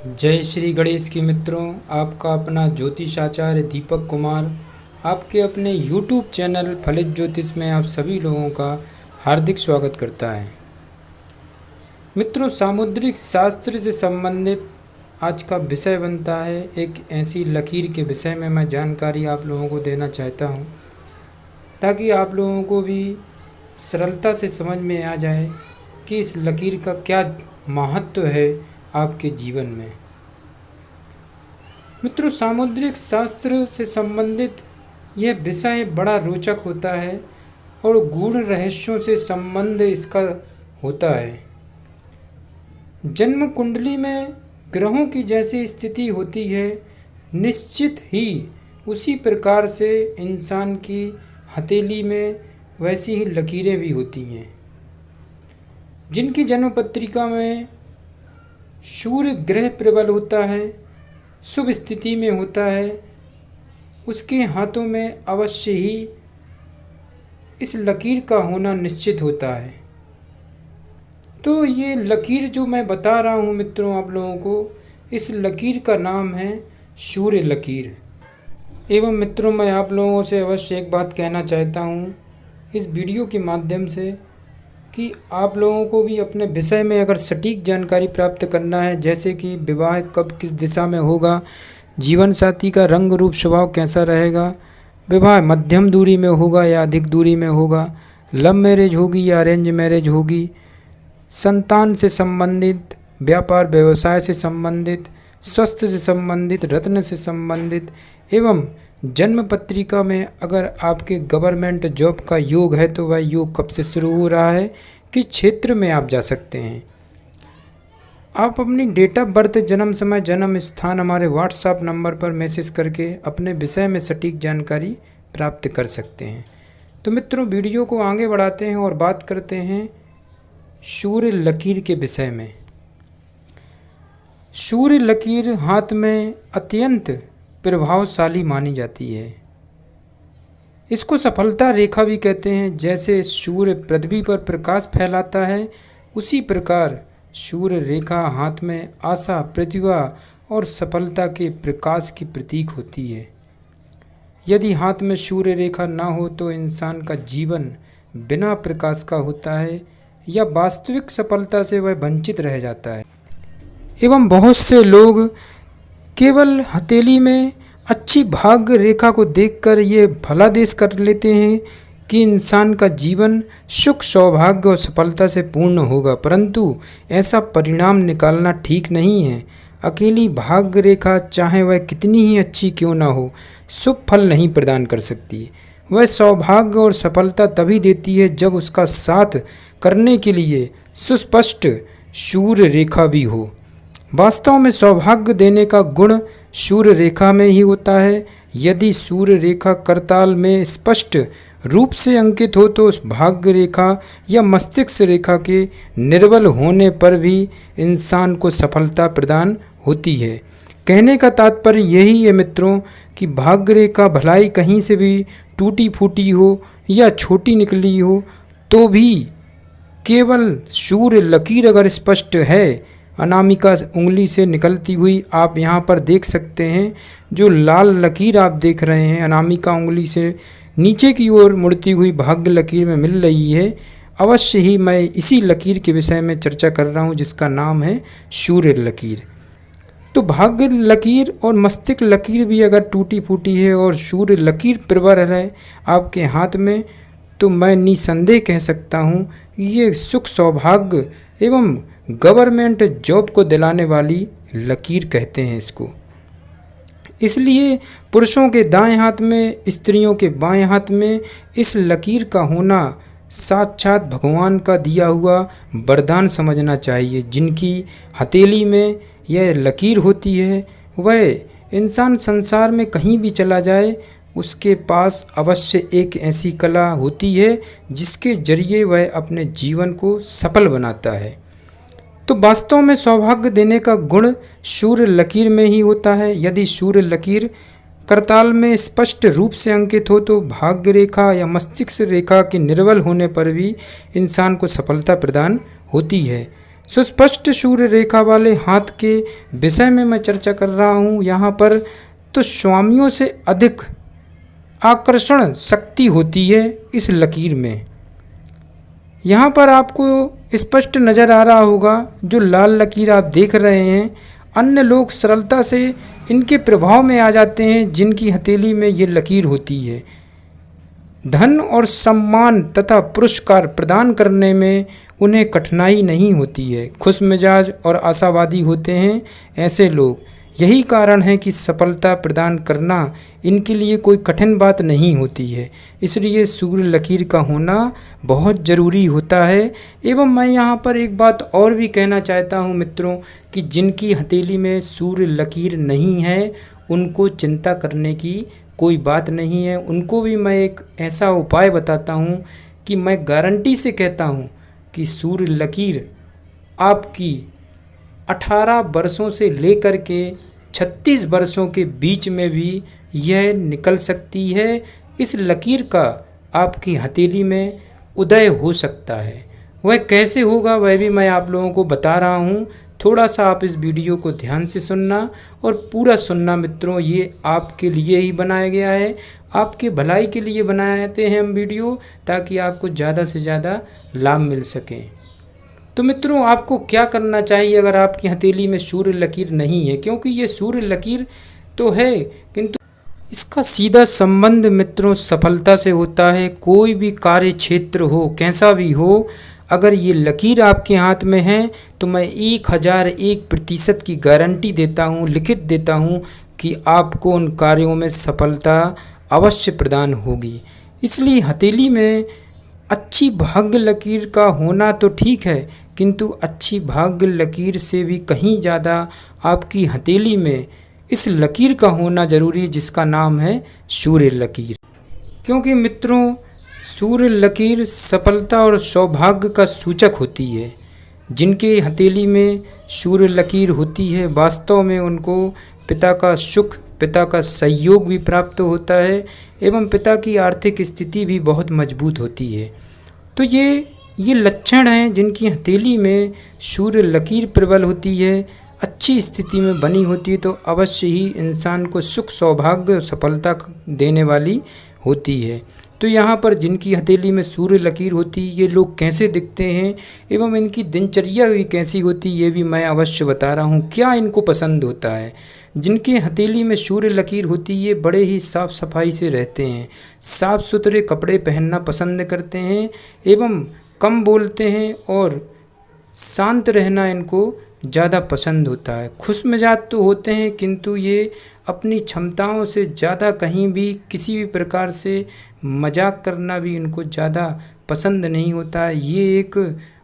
जय श्री गणेश की मित्रों, आपका अपना ज्योतिष आचार्य दीपक कुमार आपके अपने YouTube चैनल फलित ज्योतिष में आप सभी लोगों का हार्दिक स्वागत करता है। मित्रों, सामुद्रिक शास्त्र से संबंधित आज का विषय बनता है एक ऐसी लकीर के विषय में मैं जानकारी आप लोगों को देना चाहता हूँ, ताकि आप लोगों को भी सरलता से समझ में आ जाए कि इस लकीर का क्या महत्व है आपके जीवन में। मित्रों, सामुद्रिक शास्त्र से संबंधित यह विषय बड़ा रोचक होता है और गूढ़ रहस्यों से संबंध इसका होता है। जन्म कुंडली में ग्रहों की जैसी स्थिति होती है, निश्चित ही उसी प्रकार से इंसान की हथेली में वैसी ही लकीरें भी होती हैं। जिनकी जन्म पत्रिका में सूर्य ग्रह प्रबल होता है, शुभ स्थिति में होता है, उसके हाथों में अवश्य ही इस लकीर का होना निश्चित होता है। तो ये लकीर जो मैं बता रहा हूँ मित्रों आप लोगों को, इस लकीर का नाम है सूर्य लकीर। एवं मित्रों, मैं आप लोगों से अवश्य एक बात कहना चाहता हूँ इस वीडियो के माध्यम से कि आप लोगों को भी अपने विषय में अगर सटीक जानकारी प्राप्त करना है, जैसे कि विवाह कब किस दिशा में होगा, जीवन साथी का रंग रूप स्वभाव कैसा रहेगा, विवाह मध्यम दूरी में होगा या अधिक दूरी में होगा, लव मैरिज होगी या अरेंज मैरिज होगी, संतान से संबंधित, व्यापार व्यवसाय से संबंधित, स्वास्थ्य से संबंधित, रत्न से संबंधित, एवं जन्म पत्रिका में अगर आपके गवर्नमेंट जॉब का योग है तो वह योग कब से शुरू हो रहा है, किस क्षेत्र में आप जा सकते हैं। आप अपनी डेट ऑफ बर्थ, जन्म समय, जन्म स्थान हमारे व्हाट्सएप नंबर पर मैसेज करके अपने विषय में सटीक जानकारी प्राप्त कर सकते हैं। तो मित्रों, वीडियो को आगे बढ़ाते हैं और बात करते हैं सूर्य लकीर के विषय में। सूर्य लकीर हाथ में अत्यंत प्रभावशाली मानी जाती है। इसको सफलता रेखा भी कहते हैं। जैसे सूर्य पृथ्वी पर प्रकाश फैलाता है, उसी प्रकार सूर्य रेखा हाथ में आशा, प्रतिभा और सफलता के प्रकाश की प्रतीक होती है। यदि हाथ में सूर्य रेखा ना हो तो इंसान का जीवन बिना प्रकाश का होता है या वास्तविक सफलता से वह वंचित रह जाता है। एवं बहुत से लोग केवल हथेली में अच्छी भाग्य रेखा को देखकर ये फलादेश कर लेते हैं कि इंसान का जीवन सुख, सौभाग्य और सफलता से पूर्ण होगा, परंतु ऐसा परिणाम निकालना ठीक नहीं है। अकेली भाग्य रेखा चाहे वह कितनी ही अच्छी क्यों ना हो, शुभ फल नहीं प्रदान कर सकती। वह सौभाग्य और सफलता तभी देती है जब उसका साथ करने के लिए सुस्पष्ट सूर्य रेखा भी हो। वास्तव में सौभाग्य देने का गुण सूर्य रेखा में ही होता है। यदि सूर्य रेखा करताल में स्पष्ट रूप से अंकित हो तो उस भाग्य रेखा या मस्तिष्क रेखा के निर्बल होने पर भी इंसान को सफलता प्रदान होती है। कहने का तात्पर्य यही है मित्रों कि भाग्य रेखा भलाई कहीं से भी टूटी फूटी हो या छोटी निकली हो तो भी केवल सूर्य लकीर अगर स्पष्ट है, अनामिका उंगली से निकलती हुई, आप यहाँ पर देख सकते हैं जो लाल लकीर आप देख रहे हैं अनामिका उंगली से नीचे की ओर मुड़ती हुई भाग्य लकीर में मिल रही है। अवश्य ही मैं इसी लकीर के विषय में चर्चा कर रहा हूँ जिसका नाम है सूर्य लकीर। तो भाग्य लकीर और मस्तिष्क लकीर भी अगर टूटी फूटी है और सूर्य लकीर प्रबल है आपके हाथ में, तो मैं निसंदेह कह सकता हूँ ये सुख, सौभाग्य एवं गवर्नमेंट जॉब को दिलाने वाली लकीर कहते हैं इसको। इसलिए पुरुषों के दाएं हाथ में, स्त्रियों के बाएं हाथ में इस लकीर का होना साक्षात भगवान का दिया हुआ वरदान समझना चाहिए। जिनकी हथेली में यह लकीर होती है वह इंसान संसार में कहीं भी चला जाए, उसके पास अवश्य एक ऐसी कला होती है जिसके जरिए वह अपने जीवन को सफल बनाता है। तो वास्तव में सौभाग्य देने का गुण सूर्य लकीर में ही होता है। यदि सूर्य लकीर करताल में स्पष्ट रूप से अंकित हो तो भाग्य रेखा या मस्तिष्क रेखा के निर्बल होने पर भी इंसान को सफलता प्रदान होती है। सुस्पष्ट सूर्य रेखा वाले हाथ के विषय में मैं चर्चा कर रहा हूँ यहाँ पर। तो स्वामियों से अधिक आकर्षण शक्ति होती है इस लकीर में। यहाँ पर आपको स्पष्ट नज़र आ रहा होगा, जो लाल लकीर आप देख रहे हैं, अन्य लोग सरलता से इनके प्रभाव में आ जाते हैं जिनकी हथेली में ये लकीर होती है। धन और सम्मान तथा पुरस्कार प्रदान करने में उन्हें कठिनाई नहीं होती है। खुश मिजाज और आशावादी होते हैं ऐसे लोग। यही कारण है कि सफलता प्रदान करना इनके लिए कोई कठिन बात नहीं होती है। इसलिए सूर्य लकीर का होना बहुत ज़रूरी होता है। एवं मैं यहाँ पर एक बात और भी कहना चाहता हूँ मित्रों, कि जिनकी हथेली में सूर्य लकीर नहीं है उनको चिंता करने की कोई बात नहीं है। उनको भी मैं एक ऐसा उपाय बताता हूँ कि मैं गारंटी से कहता हूँ कि सूर्य लकीर आपकी 18 वर्षों से लेकर के 36 वर्षों के बीच में भी यह निकल सकती है। इस लकीर का आपकी हथेली में उदय हो सकता है। वह कैसे होगा वह भी मैं आप लोगों को बता रहा हूँ। थोड़ा सा आप इस वीडियो को ध्यान से सुनना और पूरा सुनना मित्रों। ये आपके लिए ही बनाया गया है, आपके भलाई के लिए बनाते हैं हम वीडियो, ताकि आपको ज़्यादा से ज़्यादा लाभ मिल सके। तो मित्रों, आपको क्या करना चाहिए अगर आपकी हथेली में सूर्य लकीर नहीं है, क्योंकि ये सूर्य लकीर तो है किंतु इसका सीधा संबंध मित्रों सफलता से होता है। कोई भी कार्य क्षेत्र हो, कैसा भी हो, अगर ये लकीर आपके हाथ में है तो मैं 1001% की गारंटी देता हूँ, लिखित देता हूँ कि आपको उन कार्यों में सफलता अवश्य प्रदान होगी। इसलिए हथेली में अच्छी भाग्य लकीर का होना तो ठीक है, किंतु अच्छी भाग्य लकीर से भी कहीं ज़्यादा आपकी हथेली में इस लकीर का होना ज़रूरी है, जिसका नाम है सूर्य लकीर। क्योंकि मित्रों, सूर्य लकीर सफलता और सौभाग्य का सूचक होती है। जिनके हथेली में सूर्य लकीर होती है, वास्तव में उनको पिता का सुख, पिता का सहयोग भी प्राप्त होता है एवं पिता की आर्थिक स्थिति भी बहुत मजबूत होती है। तो ये लक्षण हैं जिनकी हथेली में सूर्य लकीर प्रबल होती है, अच्छी स्थिति में बनी होती है, तो अवश्य ही इंसान को सुख, सौभाग्य, सफलता देने वाली होती है। तो यहाँ पर जिनकी हथेली में सूर्य लकीर होती है, ये लोग कैसे दिखते हैं एवं इनकी दिनचर्या भी कैसी होती है, ये भी मैं अवश्य बता रहा हूँ। क्या इनको पसंद होता है? जिनके हथेली में सूर्य लकीर होती है, ये बड़े ही साफ़ सफाई से रहते हैं, साफ़ सुथरे कपड़े पहनना पसंद करते हैं एवं कम बोलते हैं और शांत रहना इनको ज़्यादा पसंद होता है। खुश मिजाज तो होते हैं, किंतु ये अपनी क्षमताओं से ज़्यादा कहीं भी किसी भी प्रकार से मजाक करना भी इनको ज़्यादा पसंद नहीं होता है। ये एक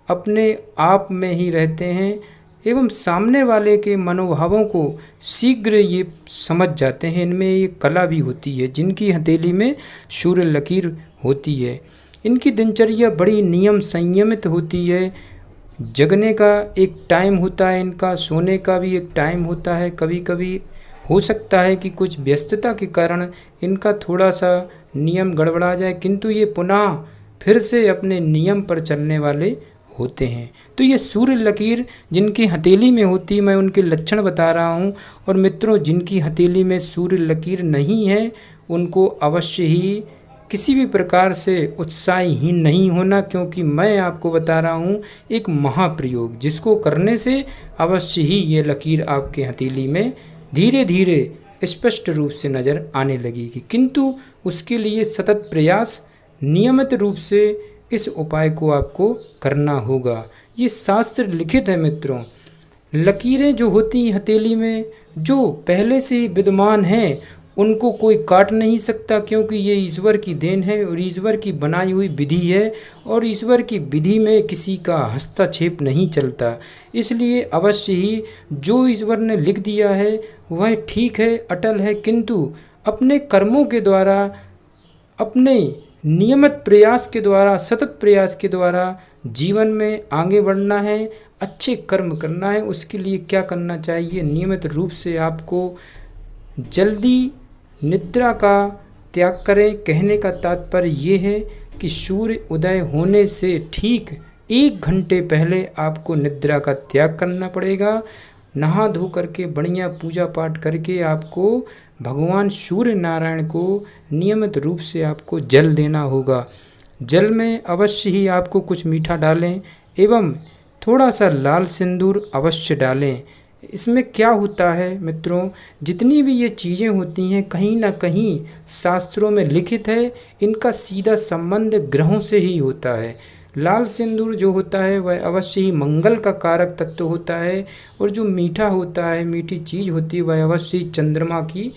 अपने आप में ही रहते हैं एवं सामने वाले के मनोभावों को शीघ्र ये समझ जाते हैं। इनमें ये कला भी होती है जिनकी हथेली में सूर्य लकीर होती है। इनकी दिनचर्या बड़ी नियम संयमित होती है। जगने का एक टाइम होता है, इनका सोने का भी एक टाइम होता है। कभी कभी हो सकता है कि कुछ व्यस्तता के कारण इनका थोड़ा सा नियम गड़बड़ा जाए, किंतु ये पुनः फिर से अपने नियम पर चलने वाले होते हैं। तो ये सूर्य लकीर जिनकी हथेली में होती है, मैं उनके लक्षण बता रहा हूँ। और मित्रों, जिनकी हथेली में सूर्य लकीर नहीं है उनको अवश्य ही किसी भी प्रकार से उत्साहहीन नहीं होना, क्योंकि मैं आपको बता रहा हूँ एक महाप्रयोग, जिसको करने से अवश्य ही ये लकीर आपके हथेली में धीरे धीरे स्पष्ट रूप से नज़र आने लगेगी। किंतु उसके लिए सतत प्रयास, नियमित रूप से इस उपाय को आपको करना होगा। ये शास्त्र लिखित है मित्रों। लकीरें जो होती हैं हथेली में, जो पहले से ही विद्यमान हैं, उनको कोई काट नहीं सकता, क्योंकि ये ईश्वर की देन है और ईश्वर की बनाई हुई विधि है और ईश्वर की विधि में किसी का हस्तक्षेप नहीं चलता। इसलिए अवश्य ही जो ईश्वर ने लिख दिया है वह ठीक है, अटल है, किंतु अपने कर्मों के द्वारा, अपने नियमित प्रयास के द्वारा, सतत प्रयास के द्वारा जीवन में आगे बढ़ना है, अच्छे कर्म करना है। उसके लिए क्या करना चाहिए? नियमित रूप से आपको जल्दी निद्रा का त्याग करें। कहने का तात्पर्य ये है कि सूर्य उदय होने से ठीक 1 घंटे पहले आपको निद्रा का त्याग करना पड़ेगा। नहा धो करके बढ़िया पूजा पाठ करके आपको भगवान सूर्य नारायण को नियमित रूप से आपको जल देना होगा। जल में अवश्य ही आपको कुछ मीठा डालें एवं थोड़ा सा लाल सिंदूर अवश्य डालें। इसमें क्या होता है मित्रों, जितनी भी ये चीज़ें होती हैं कहीं ना कहीं शास्त्रों में लिखित है, इनका सीधा संबंध ग्रहों से ही होता है। लाल सिंदूर जो होता है वह अवश्य ही मंगल का कारक तत्व होता है, और जो मीठा होता है, मीठी चीज़ होती है, वह अवश्य ही चंद्रमा की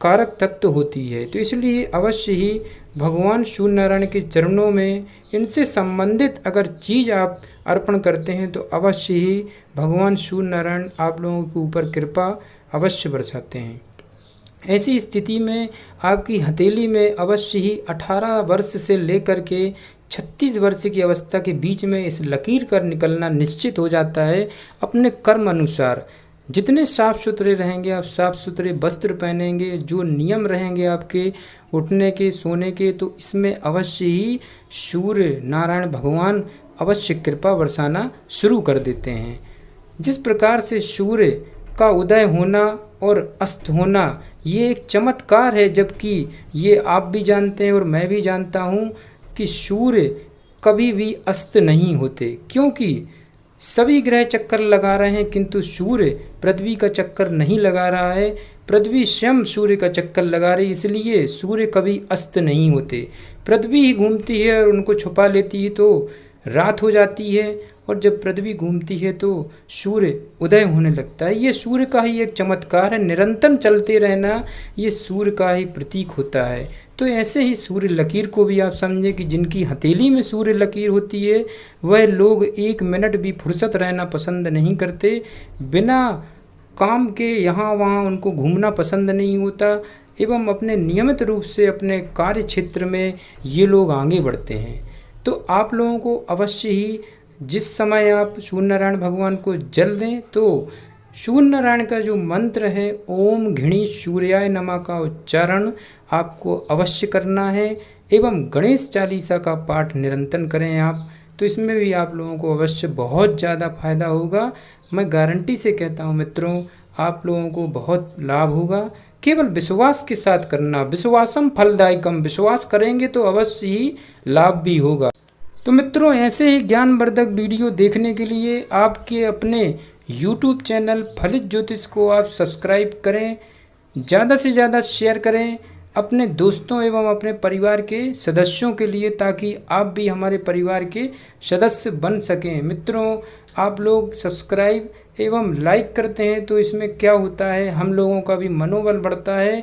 कारक तत्व होती है। तो इसलिए अवश्य ही भगवान सूर्य नारायण के चरणों में इनसे संबंधित अगर चीज़ आप अर्पण करते हैं तो अवश्य ही भगवान सूर्य नारायण आप लोगों के ऊपर कृपा अवश्य बरसाते हैं। ऐसी स्थिति में आपकी हथेली में अवश्य ही 18 वर्ष से लेकर के 36 वर्ष की अवस्था के बीच में इस लकीर का निकलना निश्चित हो जाता है। अपने कर्म अनुसार जितने साफ सुथरे रहेंगे, आप साफ सुथरे वस्त्र पहनेंगे, जो नियम रहेंगे आपके उठने के सोने के, तो इसमें अवश्य ही सूर्य नारायण भगवान अवश्य कृपा बरसाना शुरू कर देते हैं। जिस प्रकार से सूर्य का उदय होना और अस्त होना ये एक चमत्कार है, जबकि ये आप भी जानते हैं और मैं भी जानता हूँ कि सूर्य कभी भी अस्त नहीं होते, क्योंकि सभी ग्रह चक्कर लगा रहे हैं किंतु सूर्य पृथ्वी का चक्कर नहीं लगा रहा है। पृथ्वी स्वयं सूर्य का चक्कर लगा रही है, इसलिए सूर्य कभी अस्त नहीं होते। पृथ्वी ही घूमती है और उनको छुपा लेती है तो रात हो जाती है, और जब पृथ्वी घूमती है तो सूर्य उदय होने लगता है। ये सूर्य का ही एक चमत्कार है, निरंतर चलते रहना ये सूर्य का ही प्रतीक होता है। तो ऐसे ही सूर्य लकीर को भी आप समझें कि जिनकी हथेली में सूर्य लकीर होती है वह लोग 1 मिनट भी फुर्सत रहना पसंद नहीं करते, बिना काम के यहाँ वहाँ उनको घूमना पसंद नहीं होता, एवं अपने नियमित रूप से अपने कार्य क्षेत्र में ये लोग आगे बढ़ते हैं। तो आप लोगों को अवश्य ही जिस समय आप सूर्य नारायण भगवान को जल दें तो सूर्य नारायण का जो मंत्र है ओम घृणी सूर्याय नमः का उच्चारण आपको अवश्य करना है, एवं गणेश चालीसा का पाठ निरंतर करें आप, तो इसमें भी आप लोगों को अवश्य बहुत ज़्यादा फायदा होगा। मैं गारंटी से कहता हूँ मित्रों, आप लोगों को बहुत लाभ होगा। केवल विश्वास के साथ करना, विश्वासम फलदायकम, विश्वास करेंगे तो अवश्य ही लाभ भी होगा। तो मित्रों, ऐसे ही ज्ञानवर्धक वीडियो देखने के लिए आपके अपने YouTube चैनल फलित ज्योतिष को आप सब्सक्राइब करें, ज़्यादा से ज़्यादा शेयर करें अपने दोस्तों एवं अपने परिवार के सदस्यों के लिए, ताकि आप भी हमारे परिवार के सदस्य बन सकें। मित्रों, आप लोग सब्सक्राइब एवं लाइक करते हैं तो इसमें क्या होता है, हम लोगों का भी मनोबल बढ़ता है।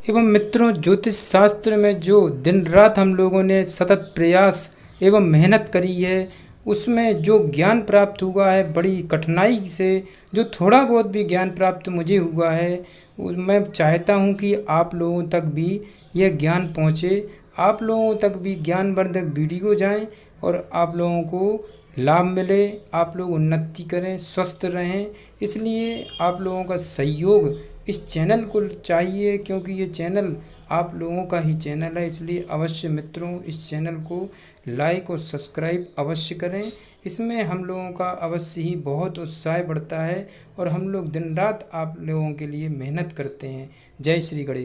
एवं मित्रों, ज्योतिष शास्त्र में जो दिन रात हम लोगों ने सतत प्रयास एवं मेहनत करी है, उसमें जो ज्ञान प्राप्त हुआ है बड़ी कठिनाई से, जो थोड़ा बहुत भी ज्ञान प्राप्त मुझे हुआ है, मैं चाहता हूं कि आप लोगों तक भी यह ज्ञान पहुंचे, आप लोगों तक भी ज्ञानवर्धक वीडियो जाएं और आप लोगों को लाभ मिले, आप लोग उन्नति करें, स्वस्थ रहें। इसलिए आप लोगों का सहयोग इस चैनल को चाहिए, क्योंकि ये चैनल आप लोगों का ही चैनल है। इसलिए अवश्य मित्रों इस चैनल को लाइक और सब्सक्राइब अवश्य करें। इसमें हम लोगों का अवश्य ही बहुत उत्साह बढ़ता है और हम लोग दिन रात आप लोगों के लिए मेहनत करते हैं। जय श्री गणेश।